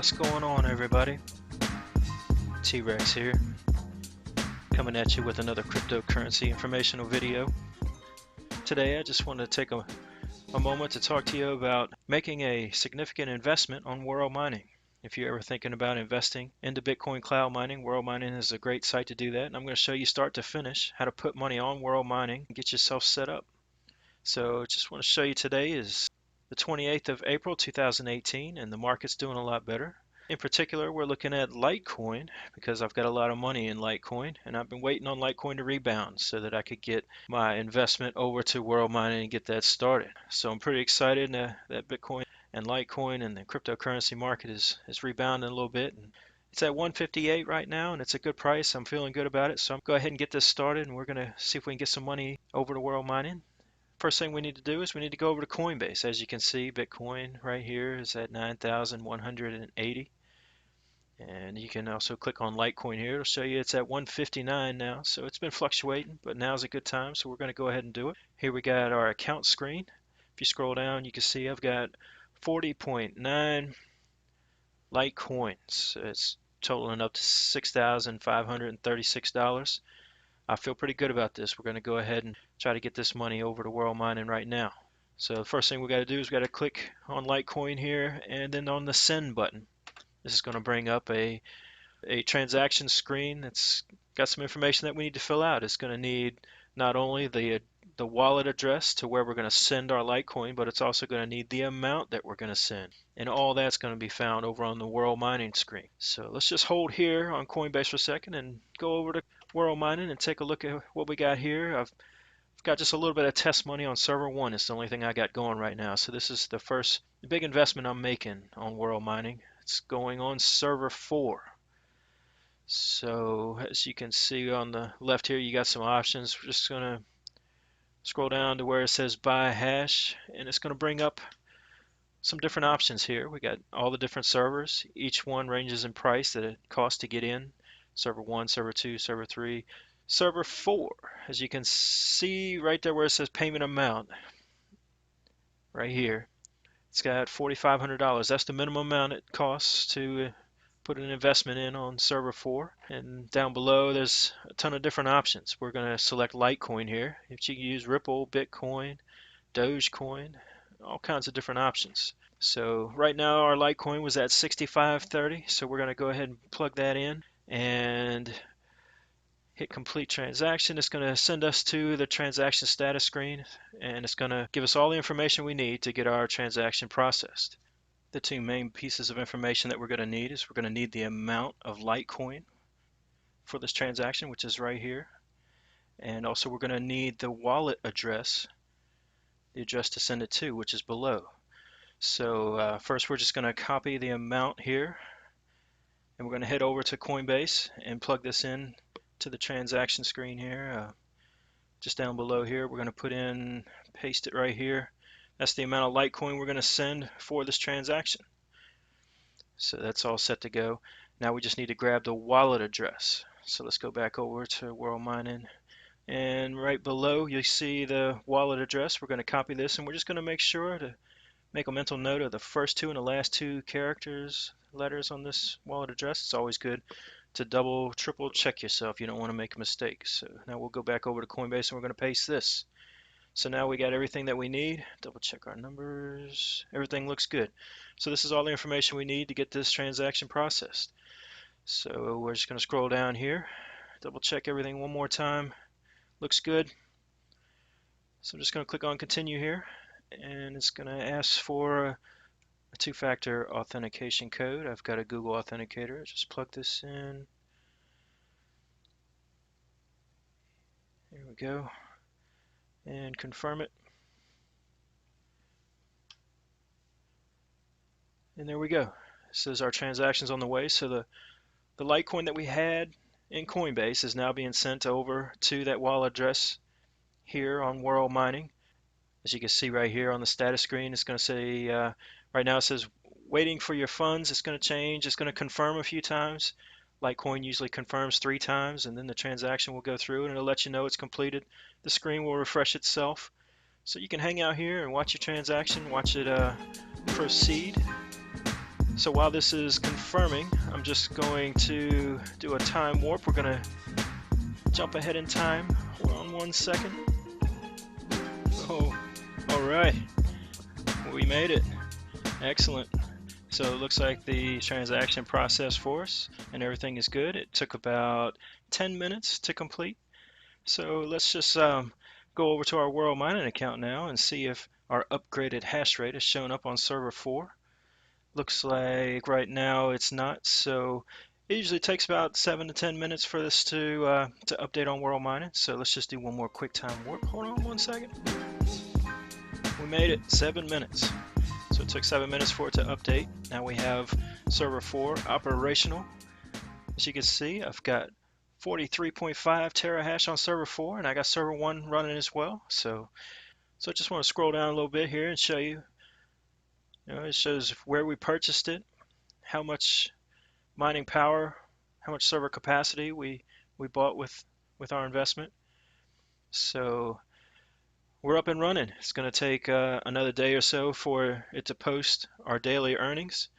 What's going on, everybody? T-Rex here, coming at you with another cryptocurrency informational video. Today I just want to take a moment to talk to you about making a significant investment on world mining. If you're ever thinking about investing into Bitcoin cloud mining, world mining is a great site to do that, and I'm going to show you start to finish how to put money on world mining and get yourself set up. So just want to show you today is the 28th of April 2018, and the market's doing a lot better. In particular, we're looking at Litecoin because I've got a lot of money in Litecoin, and I've been waiting on Litecoin to rebound so that I could get my investment over to world mining and get that started. So I'm pretty excited that Bitcoin and Litecoin and the cryptocurrency market is rebounding a little bit. And it's at 158 right now, and it's a good price. I'm feeling good about it, so I'm going to go ahead and get this started, and we're going to see if we can get some money over to world mining. First thing we need to do is we need to go over to Coinbase. As you can see, Bitcoin right here is at 9,180. And you can also click on Litecoin here. It'll show you it's at 159 now. So it's been fluctuating, but now's a good time. So we're going to go ahead and do it. Here we got our account screen. If you scroll down, you can see I've got 40.9 Litecoins. It's totaling up to $6,536. I feel pretty good about this. We're going to go ahead and try to get this money over to world mining right now. So the first thing we got to do is we got to click on Litecoin here and then on the send button. This is going to bring up a transaction screen that's got some information that we need to fill out. It's going to need not only the wallet address to where we're going to send our Litecoin, but it's also going to need the amount that we're going to send. And all that's going to be found over on the world mining screen. So let's just hold here on Coinbase for a second and go over to world mining and take a look at what we got here. I've got just a little bit of test money on server 1. It's the only thing I got going right now. So this is the first big investment I'm making on world mining. It's going on server 4. So as you can see on the left here, you got some options. We're just going to scroll down to where it says buy hash, and it's going to bring up some different options here. We got all the different servers. Each one ranges in price that it costs to get in. Server 1, server 2, server 3, server 4. As you can see right there where it says payment amount, right here, it's got $4,500. That's the minimum amount it costs to put an investment in on server 4. And down below there's a ton of different options. We're going to select Litecoin here. If you can use Ripple, Bitcoin, Dogecoin, all kinds of different options. So right now our Litecoin was at 65.30, so we're going to go ahead and plug that in and hit complete transaction. It's going to send us to the transaction status screen, and it's going to give us all the information we need to get our transaction processed. The two main pieces of information that we're going to need is we're going to need the amount of Litecoin for this transaction, which is right here, and also we're going to need the wallet address, the address to send it to, which is below. So first we're just going to copy the amount here, and we're going to head over to Coinbase and plug this in to the transaction screen here. Just down below here, we're going to put in, paste it right here. That's the amount of Litecoin we're going to send for this transaction. So that's all set to go. Now we just need to grab the wallet address. So let's go back over to world mining, and right below you see the wallet address. We're going to copy this, and we're just going to make sure to make a mental note of the first 2 and the last 2 characters, letters on this wallet address. It's always good to double, triple check yourself. You don't want to make a mistake. So now we'll go back over to Coinbase and we're going to paste this. So now we got everything that we need. Double check our numbers. Everything looks good. So this is all the information we need to get this transaction processed. So we're just going to scroll down here, double check everything one more time. Looks good. So I'm just going to click on continue here, and it's going to ask for a 2-factor authentication code. I've got a Google Authenticator. Just plug this in. There we go. And confirm it. And there we go. It says our transaction's on the way. So the Litecoin that we had in Coinbase is now being sent over to that wallet address here on world mining. As you can see right here on the status screen, it's going to say, right now it says waiting for your funds. It's going to change. It's going to confirm a few times. Litecoin usually confirms 3 times, and then the transaction will go through and it'll let you know it's completed. The screen will refresh itself. So you can hang out here and watch your transaction, watch it proceed. So while this is confirming, I'm just going to do a time warp. We're going to jump ahead in time. Hold on 1 second. Oh, all right. We made it. Excellent. So it looks like the transaction processed for us and everything is good. It took about 10 minutes to complete. So let's just go over to our World Mining account now and see if our upgraded hash rate is showing up on server 4. Looks like right now it's not, so it usually takes about 7 to 10 minutes for this to update on World Mining. So let's just do one more quick time warp. Hold on 1 second. We made it, 7 minutes. So it took 7 minutes for it to update. Now we have server 4 operational. As you can see, I've got 43.5 terahash on server 4, and I got server 1 running as well. So I just want to scroll down a little bit here and show you. It shows where we purchased it, how much mining power, how much server capacity we bought with our investment. So we're up and running. It's going to take another day or so for it to post our daily earnings.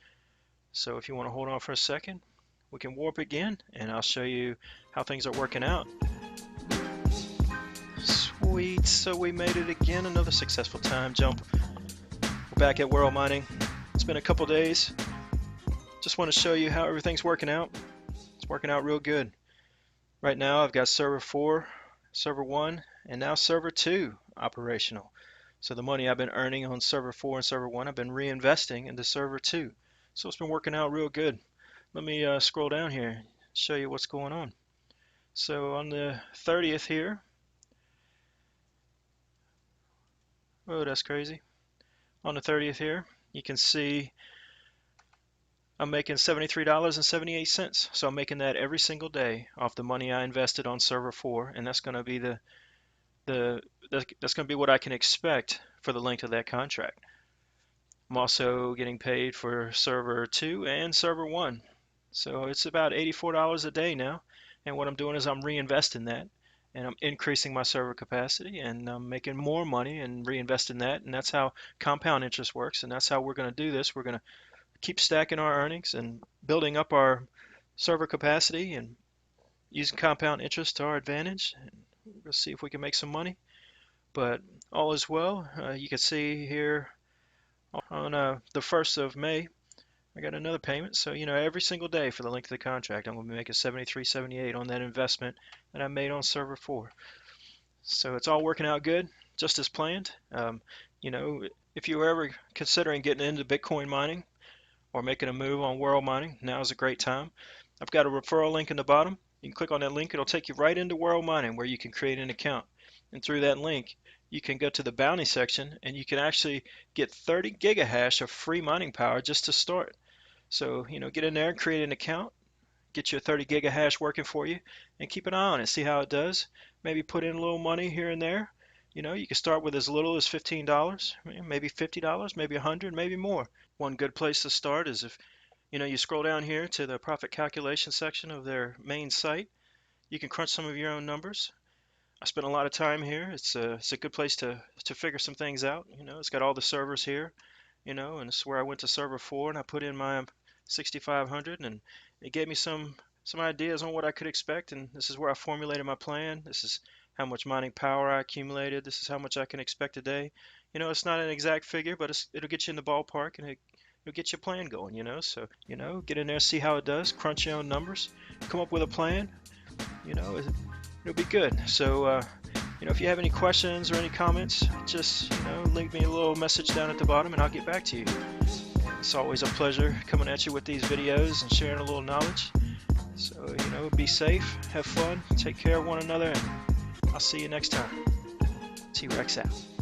So if you want to hold on for a second, we can warp again and I'll show you how things are working out. Sweet, so we made it again, another successful time jump. We're back at World Mining. It's been a couple days. Just want to show you how everything's working out. It's working out real good. Right now I've got server 4, server 1, and now server 2 operational. So the money I've been earning on server 4 and server 1, I've been reinvesting into server 2. So it's been working out real good. Let me scroll down here and show you what's going on. So on the 30th here, oh, that's crazy. On the 30th here, you can see I'm making $73.78. So I'm making that every single day off the money I invested on server 4, and that's going to be that's going to be what I can expect for the length of that contract. I'm also getting paid for server 2 and server 1. So it's about $84 a day now, and what I'm doing is I'm reinvesting that, and I'm increasing my server capacity, and I'm making more money and reinvesting that, and that's how compound interest works, and that's how we're going to do this. We're going to keep stacking our earnings and building up our server capacity and using compound interest to our advantage, and we'll see if we can make some money. But all is well. You can see here on the 1st of May, I got another payment. So, every single day for the length of the contract, I'm going to be making $73.78 on that investment that I made on server 4. So it's all working out good, just as planned. If you were ever considering getting into Bitcoin mining or making a move on World Mining, now is a great time. I've got a referral link in the bottom. You can click on that link. It'll take you right into World Mining where you can create an account. And through that link, you can go to the bounty section and you can actually get 30 gigahash of free mining power just to start. So, get in there and create an account, get your 30 gigahash working for you, and keep an eye on it, see how it does. Maybe put in a little money here and there. You can start with as little as $15, maybe $50, maybe $100, maybe more. One good place to start is if, you scroll down here to the profit calculation section of their main site. You can crunch some of your own numbers. I spent a lot of time here. It's a good place to figure some things out. It's got all the servers here, and it's where I went to server 4 and I put in my 6500, and it gave me some ideas on what I could expect, and this is where I formulated my plan. This is how much mining power I accumulated. This is how much I can expect a day. It's not an exact figure, but it'll get you in the ballpark, and it'll get your plan going, So, get in there, see how it does, crunch your own numbers, come up with a plan, it'll be good. So, if you have any questions or any comments, just, leave me a little message down at the bottom and I'll get back to you. It's always a pleasure coming at you with these videos and sharing a little knowledge. So, be safe, have fun, take care of one another, and I'll see you next time. T-Rex out.